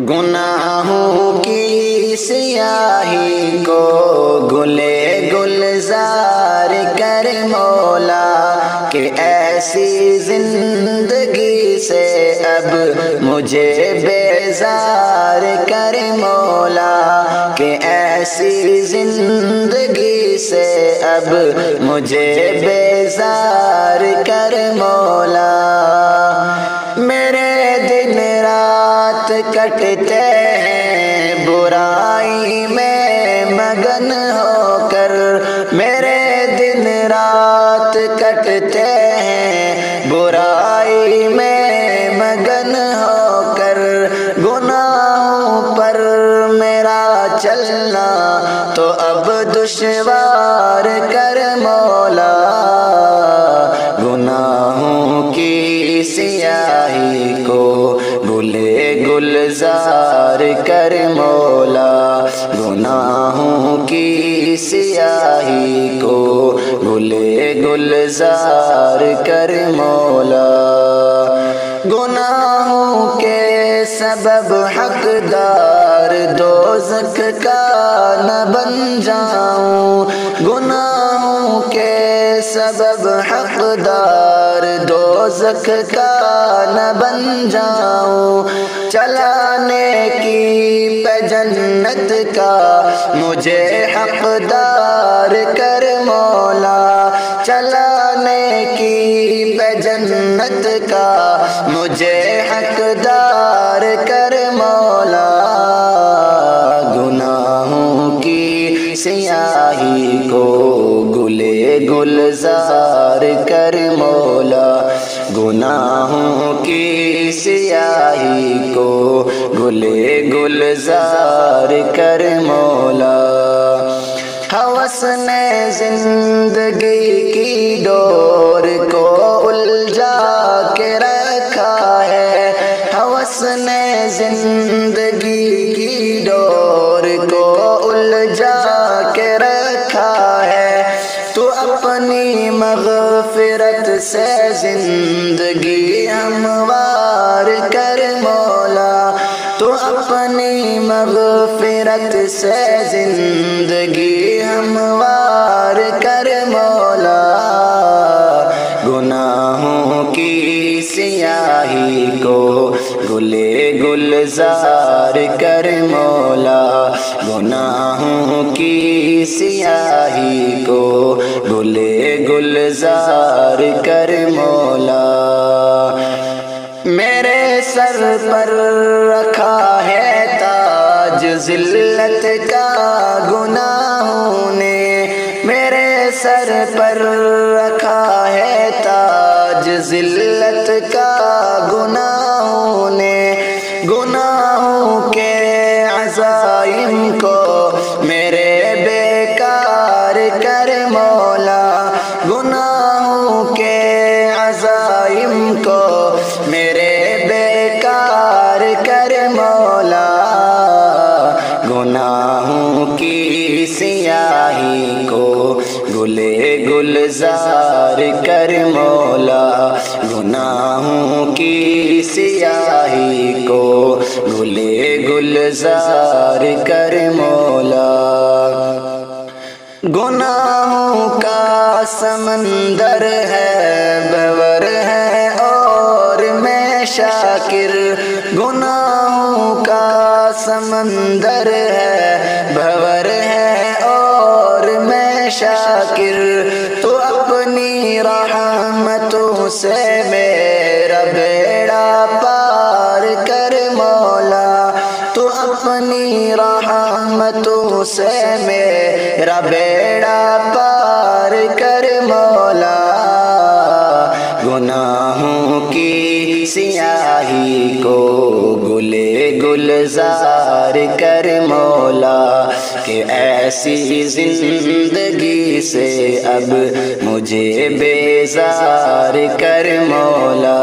گناہوں کی سیاہی کو گلے گلزار کر مولا کہ ایسی زندگی سے اب مجھے بیزار کر مولا کہ ایسی زندگی سے اب مجھے بیزار کر مولا میرے دن رات کٹتے ہیں برائی میں مگن ہو کر میرے دن رات کٹتے ہیں برائی میں مگن ہو کر گناہوں پر میرا چلنا تو اب دشوار کر مولا گناہوں کی سیاہی کو گلے گلزار کر مولا گناہوں کی سیاہی کو گلے گلزار کر مولا گناہوں کے سبب حقدار دوزخ کا نہ بن جاؤں گناہوں کے سبب حقدار دوزخ کا نہ بن جاؤں چلانے کی پہ جنت کا مجھے حقدار کر مولا چلانے کی پہ جنت کا مجھے حقدار کر مولا گناہوں کی سیاہی کو گلے گلزار کر مولا گناہوں کی سیاہی کو گلے گلزار کر مولا ہوس نے زندگی کی ڈور کو الجھا کے رکھا ہے ہوس نے زندگی کی ڈور کو الجھا کے رکھا ہے تو اپنی مغفرت سے زندگی ہموار کر مولا تو اپنی مغفرت سے زندگی ہموار کر مولا گناہوں کی سیاہی کو گلے گلزار کر مولا گناہوں کی سیاہی کو گلے گلزار کر مولا میرے سر پر رکھا ہے تاج ذلت کا گناہوں نے میرے سر پر رکھا ہے تاج ذلت کا گناہوں نے گناہوں کے عزائم کو میرے بیکار کر مولا گناہوں کے عزائم کو میرے بیکار کر مولا گناہوں کی سیاہی کو گلے گلزار کر مولا گناہوں کی سیاہی کو گلے گلزار کر مولا گناہوں کا سمندر ہے بور ہے اور میں شاکر گناہوں کا سمندر ہے بھور ہے اور میں شاکر تو اپنی رحمتوں سے میرا بیڑا پار کر مولا تو اپنی رحمتوں سے میرا بیڑا پار کر مولا گناہوں کی سیاہی کو گلے گلزار کر مولا کہ ایسی زندگی سے اب مجھے بیزار کر مولا